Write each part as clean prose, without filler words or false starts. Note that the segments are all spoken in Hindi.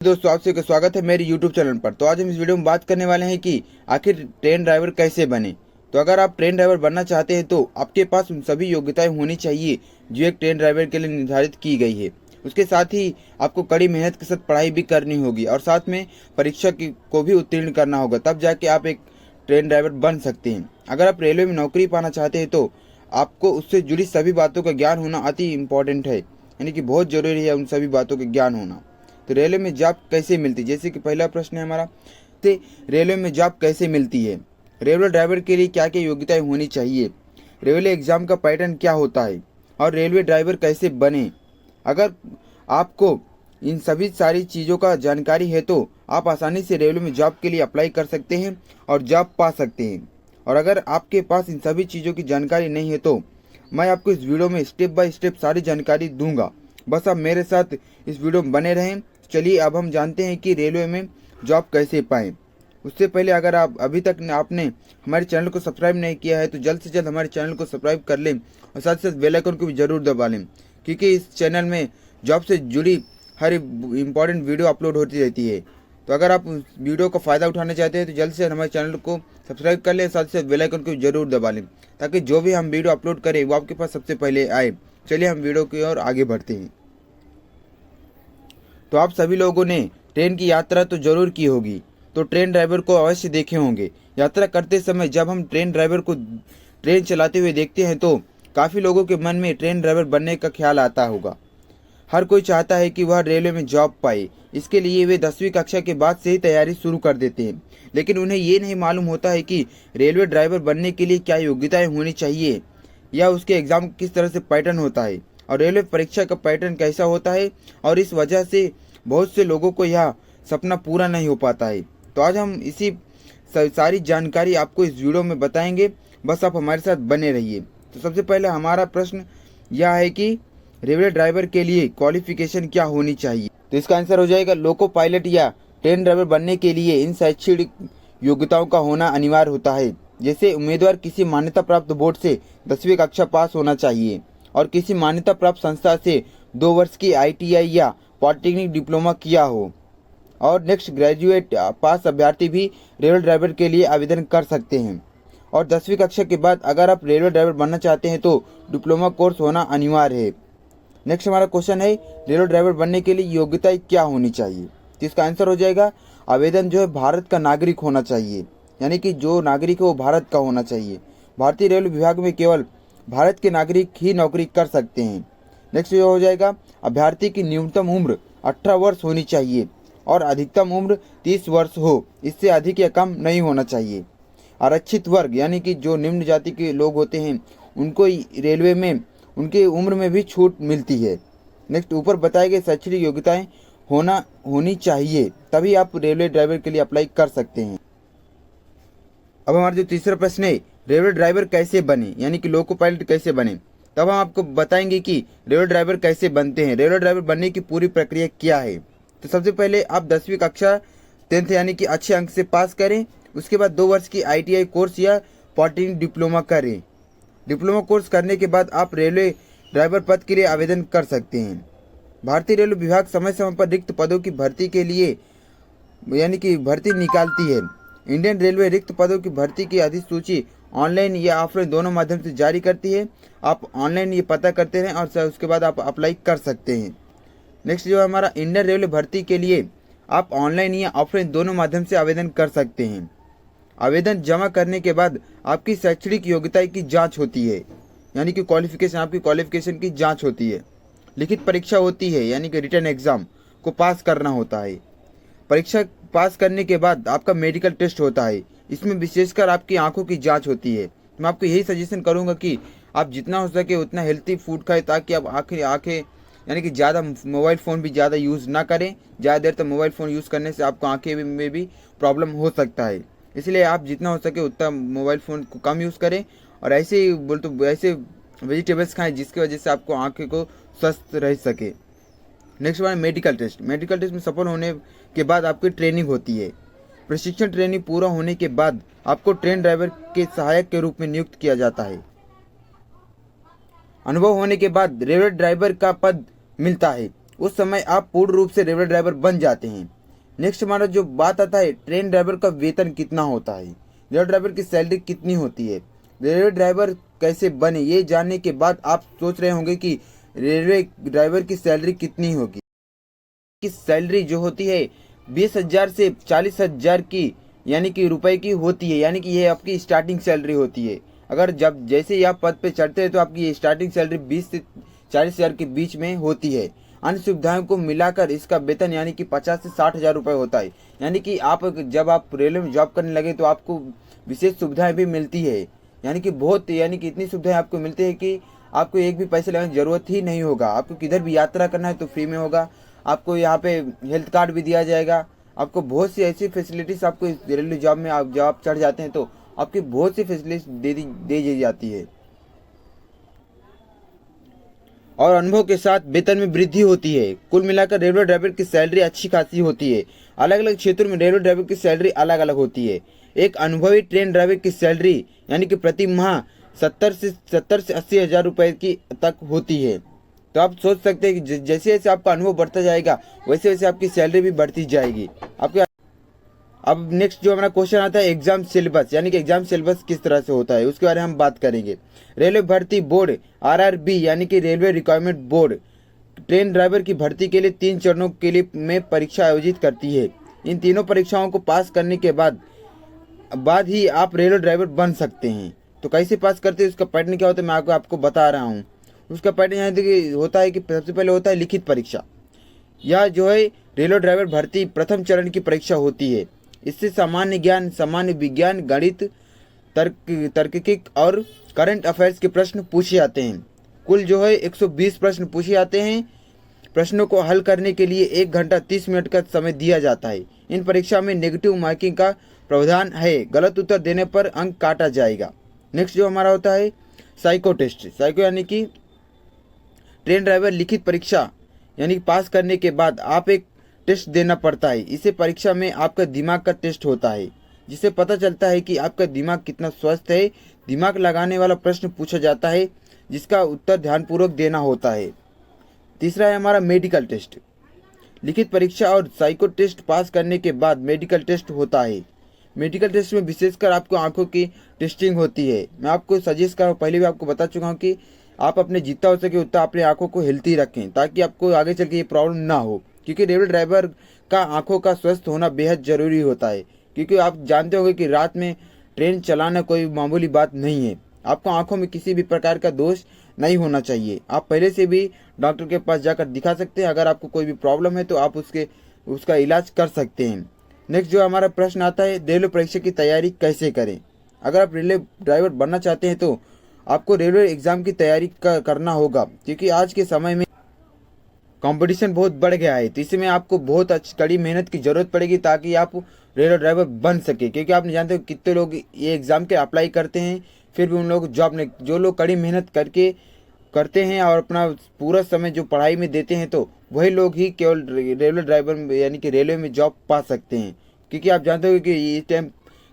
दोस्तों आप सभी का स्वागत है मेरे YouTube चैनल पर। तो आज हम इस वीडियो में बात करने वाले हैं कि आखिर ट्रेन ड्राइवर कैसे बने। तो अगर आप ट्रेन ड्राइवर बनना चाहते हैं तो आपके पास उन सभी योग्यताएं होनी चाहिए जो एक ट्रेन ड्राइवर के लिए निर्धारित की गई है। उसके साथ ही आपको कड़ी मेहनत के साथ पढ़ाई भी करनी होगी और साथ में परीक्षा को भी उत्तीर्ण करना होगा, तब जाके आप एक ट्रेन ड्राइवर बन सकते हैं। अगर आप रेलवे में नौकरी पाना चाहते हैं तो आपको उससे जुड़ी सभी बातों का ज्ञान होना अति इम्पोर्टेंट है, यानी कि बहुत जरूरी है उन सभी बातों का ज्ञान होना। तो रेलवे में जॉब कैसे मिलती है, जैसे कि पहला प्रश्न है हमारा, तो रेलवे में जॉब कैसे मिलती है, रेलवे ड्राइवर के लिए क्या क्या योग्यताएं होनी चाहिए, रेलवे एग्जाम का पैटर्न क्या होता है और रेलवे ड्राइवर कैसे बने। अगर आपको इन सभी सारी चीज़ों का जानकारी है तो आप आसानी से रेलवे में जॉब के लिए अप्लाई कर सकते हैं और जॉब पा सकते हैं। और अगर आपके पास इन सभी चीज़ों की जानकारी नहीं है तो मैं आपको इस वीडियो में स्टेप बाय स्टेप सारी जानकारी दूंगा, बस आप मेरे साथ इस वीडियो में बने रहें। चलिए अब हम जानते हैं कि रेलवे में जॉब कैसे पाएं। उससे पहले अगर आप अभी तक आपने हमारे चैनल को सब्सक्राइब नहीं किया है तो जल्द से जल्द हमारे चैनल को सब्सक्राइब कर लें और साथ साथ बेल आइकन को भी जरूर दबा लें, क्योंकि इस चैनल में जॉब से जुड़ी हर इम्पॉर्टेंट वीडियो अपलोड होती रहती है। तो अगर आप वीडियो का फ़ायदा उठाना चाहते हैं तो जल्द से हमारे चैनल को सब्सक्राइब कर लें, साथ साथ बेल आइकन को जरूर दबा लें ताकि जो भी हम वीडियो अपलोड करें वो आपके पास सबसे पहले आए। चलिए हम वीडियो की ओर आगे बढ़ते हैं। तो आप सभी लोगों ने ट्रेन की यात्रा तो जरूर की होगी, तो ट्रेन ड्राइवर को अवश्य देखे होंगे। यात्रा करते समय जब हम ट्रेन ड्राइवर को ट्रेन चलाते हुए देखते हैं तो काफ़ी लोगों के मन में ट्रेन ड्राइवर बनने का ख्याल आता होगा। हर कोई चाहता है कि वह रेलवे में जॉब पाए, इसके लिए वे 10वीं कक्षा के बाद से ही तैयारी शुरू कर देते हैं। लेकिन उन्हें ये नहीं मालूम होता है कि रेलवे ड्राइवर बनने के लिए क्या योग्यताएं होनी चाहिए या उसके एग्ज़ाम किस तरह से पैटर्न होता है और रेलवे परीक्षा का पैटर्न कैसा होता है, और इस वजह से बहुत से लोगों को यह सपना पूरा नहीं हो पाता है। तो आज हम इसी सारी जानकारी आपको इस वीडियो में बताएंगे, बस आप हमारे साथ बने रहिए। तो सबसे पहले हमारा प्रश्न यह है कि रेलवे ड्राइवर के लिए क्वालिफिकेशन क्या होनी चाहिए। तो इसका आंसर हो जाएगा लोको पायलट या ट्रेन ड्राइवर बनने के लिए इन शैक्षणिक योग्यताओं का होना अनिवार्य होता है। जैसे उम्मीदवार किसी मान्यता प्राप्त बोर्ड से 10वीं कक्षा पास होना चाहिए और किसी मान्यता प्राप्त संस्था से 2 वर्ष की ITI या पॉलिटेक्निक डिप्लोमा किया हो। और नेक्स्ट ग्रेजुएट पास अभ्यर्थी भी रेलवे ड्राइवर के लिए आवेदन कर सकते हैं। और 10वीं कक्षा के बाद अगर आप रेलवे ड्राइवर बनना चाहते हैं तो डिप्लोमा कोर्स होना अनिवार्य है। नेक्स्ट हमारा क्वेश्चन है रेलवे ड्राइवर बनने के लिए योग्यताएं क्या होनी चाहिए। तो इसका आंसर हो जाएगा आवेदन जो है भारत का नागरिक होना चाहिए, यानी कि जो नागरिक है वो भारत का होना चाहिए। भारतीय रेलवे विभाग में केवल भारत के नागरिक ही नौकरी कर सकते हैं। नेक्स्ट जो हो जाएगा अभ्यर्थी की न्यूनतम उम्र 18 वर्ष होनी चाहिए और अधिकतम उम्र 30 वर्ष हो, इससे अधिक या कम नहीं होना चाहिए। आरक्षित वर्ग यानी कि जो निम्न जाति के लोग होते हैं उनको रेलवे में उनके उम्र में भी छूट मिलती है। नेक्स्ट ऊपर बताए गए शैक्षणिक योग्यताएं होनी चाहिए, तभी आप रेलवे ड्राइवर के लिए अप्लाई कर सकते हैं। अब हमारा जो तीसरा प्रश्न है रेलवे ड्राइवर कैसे बने, यानी कि लोको पायलट कैसे बने। तब हम आपको बताएंगे कि रेलवे ड्राइवर कैसे बनते हैं, रेलवे ड्राइवर बनने की पूरी प्रक्रिया क्या है। तो सबसे पहले आप 10वीं कक्षा 10th यानी कि अच्छे अंक से पास करें। उसके बाद 2 वर्ष की ITI कोर्स या पॉलिटेक्निक डिप्लोमा करें। डिप्लोमा कोर्स करने के बाद आप रेलवे ड्राइवर पद के लिए आवेदन कर सकते हैं। भारतीय रेलवे विभाग समय समय पर रिक्त पदों की भर्ती के लिए यानी कि भर्ती निकालती है। इंडियन रेलवे रिक्त पदों की भर्ती की अधिसूची ऑनलाइन या ऑफलाइन दोनों माध्यम से जारी करती है। आप ऑनलाइन ये पता करते रहें और उसके बाद आप अप्लाई कर सकते हैं। नेक्स्ट जो हमारा इंडियन रेलवे भर्ती के लिए आप ऑनलाइन या ऑफलाइन दोनों माध्यम से आवेदन कर सकते हैं। आवेदन जमा करने के बाद आपकी शैक्षणिक योग्यता की जांच होती है, यानी कि आपकी क्वालिफिकेशन की जांच होती है। लिखित परीक्षा होती है, यानी कि रिटन एग्जाम को पास करना होता है। परीक्षा पास करने के बाद आपका मेडिकल टेस्ट होता है, इसमें विशेषकर आपकी आंखों की जांच होती है। मैं आपको यही सजेशन करूंगा कि आप जितना हो सके उतना हेल्थी फूड खाएं ताकि आप आंखें यानी कि ज़्यादा मोबाइल फ़ोन भी ज़्यादा यूज़ ना करें। ज़्यादा देर तक मोबाइल फ़ोन यूज़ करने से आपको आंखें में भी प्रॉब्लम हो सकता है, इसलिए आप जितना हो सके उतना मोबाइल फ़ोन को कम यूज़ करें और ऐसे ही बोल तो ऐसे वेजिटेबल्स खाएं जिसकी वजह से आपको आंखें को स्वस्थ रह सके। नेक्स्ट बार मेडिकल टेस्ट में सफल होने के बाद आपकी ट्रेनिंग होती है। प्रशिक्षण ट्रेनिंग पूरा होने के बाद आपको ट्रेन ड्राइवर के सहायक के रूप में नियुक्त किया जाता है। अनुभव होने के बाद रेलवे ड्राइवर का पद मिलता है। उस समय आप पूर्ण रूप से रेलवे ड्राइवर बन जाते हैं। नेक्स्ट हमारा जो बात आता है, ट्रेन ड्राइवर का वेतन कितना होता है, रेलवे ड्राइवर की सैलरी कितनी होती है। रेलवे ड्राइवर कैसे बने, ये जानने के बाद आप सोच रहे होंगे कि रेलवे ड्राइवर की सैलरी कितनी होगी। की सैलरी जो होती है 20,000 से 40,000 की यानी कि रुपए की होती है, यानी कि ये आपकी स्टार्टिंग सैलरी होती है। अगर जब जैसे ही आप पद पे चढ़ते हैं तो आपकी ये स्टार्टिंग सैलरी 20 से 40,000 के बीच में होती है। अन्य सुविधाओं को मिलाकर इसका वेतन यानी कि 50 से 60,000 रुपये होता है। यानी कि आप जब आप रेलवे में जॉब करने लगे तो आपको विशेष सुविधाएं भी मिलती है, यानी कि बहुत, यानी कि इतनी सुविधाएं आपको मिलती है कि आपको एक भी पैसे लगाने की जरूरत ही नहीं होगा। आपको किधर भी यात्रा करना है तो फ्री में होगा। आपको यहाँ पे हेल्थ कार्ड भी दिया जाएगा। आपको बहुत सी ऐसी फैसिलिटीज आपको इस रेलवे जॉब में, आप जब आप चढ़ जाते हैं तो आपकी बहुत सी फैसिलिटीज दे दी जाती है। और अनुभव के साथ वेतन में वृद्धि होती है। कुल मिलाकर रेलवे ड्राइवर की सैलरी अच्छी खासी होती है। अलग अलग क्षेत्रों में रेलवे ड्राइवर की सैलरी अलग अलग होती है। एक अनुभवी ट्रेन ड्राइवर की सैलरी यानी कि प्रति माह 70 से 80 हजार रुपए की तक होती है। तो आप सोच सकते हैं कि जैसे जैसे आपका अनुभव बढ़ता जाएगा वैसे वैसे आपकी सैलरी भी बढ़ती जाएगी आपके। अब नेक्स्ट जो हमारा क्वेश्चन आता है एग्जाम सिलेबस, यानी कि एग्जाम सिलेबस किस तरह से होता है उसके बारे में हम बात करेंगे। रेलवे भर्ती बोर्ड आरआरबी यानी कि railway requirement board train driver की भर्ती के लिए 3 चरणों के लिए में परीक्षा आयोजित करती है। इन तीनों परीक्षाओं को पास करने के बाद ही आप रेलवे ड्राइवर बन सकते हैं। तो कैसे पास करते हैं, उसका पैटर्न क्या होता है, मैं आपको बता रहा हूँ। उसका पैटर्न यहाँ देखिए होता है कि सबसे पहले होता है लिखित परीक्षा। यह जो है रेलवे ड्राइवर भर्ती प्रथम चरण की परीक्षा होती है। इससे सामान्य ज्ञान, सामान्य विज्ञान, गणित, तार्किक और करंट अफेयर्स के प्रश्न पूछे जाते हैं। कुल जो है 120 प्रश्न पूछे जाते हैं। प्रश्नों को हल करने के लिए 1 घंटा 30 मिनट का समय दिया जाता है। इन परीक्षा में नेगेटिव मार्किंग का प्रावधान है। गलत उत्तर देने पर अंक काटा जाएगा। नेक्स्ट जो हमारा होता है साइको टेस्ट। साइको यानी कि ट्रेन ड्राइवर लिखित परीक्षा यानी कि पास करने के बाद आप एक टेस्ट देना पड़ता है। इसे परीक्षा में आपका दिमाग का टेस्ट होता है, जिससे पता चलता है कि आपका दिमाग कितना स्वस्थ है। दिमाग लगाने वाला प्रश्न पूछा जाता है जिसका उत्तर ध्यानपूर्वक देना होता है। तीसरा है हमारा मेडिकल टेस्ट। लिखित परीक्षा और साइको टेस्ट पास करने के बाद मेडिकल टेस्ट होता है। मेडिकल टेस्ट में विशेषकर आपको आंखों की टेस्टिंग होती है। मैं आपको सजेस्ट कर पहले भी आपको बता चुका हूँ कि आप अपने जितना हो सके उतना अपने आंखों को हेल्थी रखें ताकि आपको आगे चल के ये प्रॉब्लम ना हो, क्योंकि रेलवे ड्राइवर का आंखों का स्वस्थ होना बेहद जरूरी होता है। क्योंकि आप जानते होंगे कि रात में ट्रेन चलाना कोई मामूली बात नहीं है। आपको आंखों में किसी भी प्रकार का दोष नहीं होना चाहिए। आप पहले से भी डॉक्टर के पास जाकर दिखा सकते हैं। अगर आपको कोई भी प्रॉब्लम है तो आप उसका इलाज कर सकते हैं। नेक्स्ट जो हमारा प्रश्न आता है रेलवे परीक्षा की तैयारी कैसे करें। अगर आप रेलवे ड्राइवर बनना चाहते हैं तो आपको रेलवे एग्जाम की तैयारी करना होगा, क्योंकि आज के समय में कंपटीशन बहुत बढ़ गया है। तो इसमें आपको बहुत अच्छी कड़ी मेहनत की जरूरत पड़ेगी ताकि आप रेलवे ड्राइवर बन सके। क्योंकि आप जानते हो कितने लोग ये एग्जाम के अप्लाई करते हैं फिर भी उन लोग जॉब नहीं, जो लोग कड़ी मेहनत करके करते हैं और अपना पूरा समय जो पढ़ाई में देते हैं तो वही लोग ही केवल रेलवे ड्राइवर यानी कि रेलवे में जॉब पा सकते हैं। क्योंकि आप जानते हो कि इस टाइम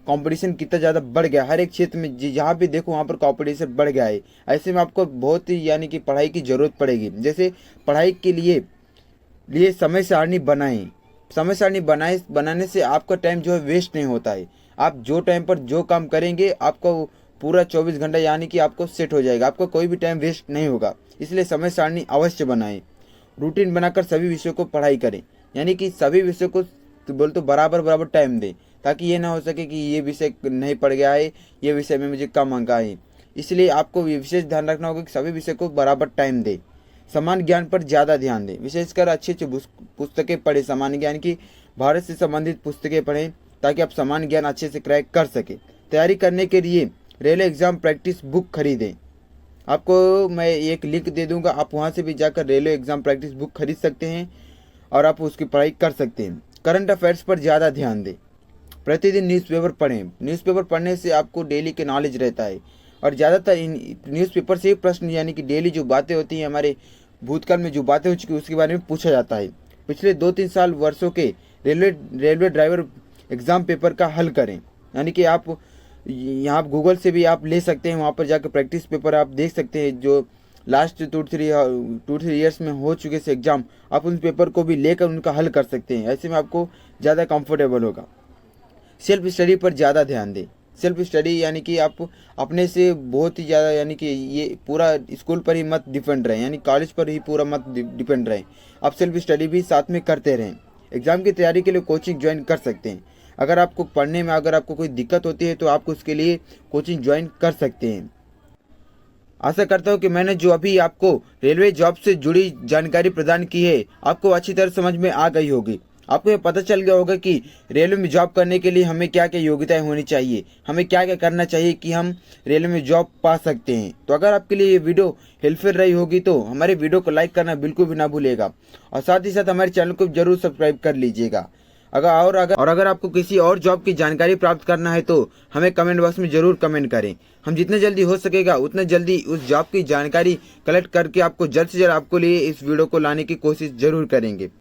कंपटीशन कितना ज़्यादा बढ़ गया। हर एक क्षेत्र में जहाँ भी देखो वहाँ पर कंपटीशन बढ़ गया है। ऐसे में आपको बहुत ही यानी कि पढ़ाई की ज़रूरत पड़ेगी। जैसे पढ़ाई के लिए समय सारणी बनाएं। समय सारणी बनाने से आपका टाइम जो है वेस्ट नहीं होता है। आप जो टाइम पर जो काम करेंगे आपको पूरा 24 घंटा यानी कि आपको सेट हो जाएगा। आपको कोई भी टाइम वेस्ट नहीं होगा। इसलिए समय सारणी अवश्य बनाएं। रूटीन बनाकर सभी विषयों को पढ़ाई करें, यानी कि सभी विषयों को बोल तो बराबर टाइम दें, ताकि ये ना हो सके कि ये विषय नहीं पढ़ गया है, ये विषय में मुझे कम अंक आए। इसलिए आपको ये विशेष ध्यान रखना होगा कि सभी विषय को बराबर टाइम दें। सामान्य ज्ञान पर ज़्यादा ध्यान दें। विशेषकर अच्छी पुस्तकें पढ़ें। सामान्य ज्ञान की भारत से संबंधित पुस्तकें पढ़ें ताकि आप सामान्य ज्ञान अच्छे से क्रैक कर सकें। तैयारी करने के लिए रेलवे एग्जाम प्रैक्टिस बुक खरीदें। आपको मैं एक लिंक दे दूंगा, आप वहां से भी जाकर रेलवे एग्जाम प्रैक्टिस बुक खरीद सकते हैं और आप उसकी पढ़ाई कर सकते हैं। करंट अफेयर्स पर ज़्यादा ध्यान दें। प्रतिदिन न्यूज़पेपर पढ़ें। न्यूज़पेपर पढ़ने से आपको डेली के नॉलेज रहता है और ज़्यादातर न्यूज़पेपर से प्रश्न यानी कि डेली जो बातें होती हैं, हमारे भूतकाल में जो बातें हो चुकी उसके बारे में पूछा जाता है। पिछले 2-3 साल वर्षों के रेलवे ड्राइवर एग्ज़ाम पेपर का हल करें। यानी कि आप यहाँ गूगल से भी आप ले सकते हैं, वहाँ पर जाकर प्रैक्टिस पेपर आप देख सकते हैं जो लास्ट 2-3 ईयर्स में हो चुके से एग्ज़ाम, आप उन पेपर को भी लेकर उनका हल कर सकते हैं। ऐसे में आपको ज़्यादा कंफर्टेबल होगा। सेल्फ स्टडी पर ज़्यादा ध्यान दें। सेल्फ स्टडी यानी कि आप अपने से बहुत ही ज़्यादा, यानी कि ये पूरा स्कूल पर ही मत डिपेंड रहें, यानी कॉलेज पर ही पूरा मत डिपेंड रहें। आप सेल्फ स्टडी भी साथ में करते रहें। एग्ज़ाम की तैयारी के लिए कोचिंग ज्वाइन कर सकते हैं। अगर आपको पढ़ने में अगर आपको कोई दिक्कत होती है तो आप उसके लिए कोचिंग ज्वाइन कर सकते हैं। आशा करता हूँ कि मैंने जो अभी आपको रेलवे जॉब से जुड़ी जानकारी प्रदान की है, आपको अच्छी तरह समझ में आ गई होगी। आपको ये पता चल गया होगा कि रेलवे में जॉब करने के लिए हमें क्या क्या योग्यताएं होनी चाहिए, हमें क्या क्या करना चाहिए कि हम रेलवे में जॉब पा सकते हैं। तो अगर आपके लिए ये वीडियो हेल्पफुल रही होगी तो हमारे वीडियो को लाइक करना बिल्कुल भी ना भूलिएगा, और साथ ही साथ हमारे चैनल को जरूर सब्सक्राइब कर लीजिएगा। अगर आपको किसी और जॉब की जानकारी प्राप्त करना है तो हमें कमेंट बॉक्स में जरूर कमेंट करें। हम जितने जल्दी हो सकेगा उतने जल्दी उस जॉब की जानकारी कलेक्ट करके आपको जल्द से जल्द आपको लिए इस वीडियो को लाने की कोशिश जरूर करेंगे।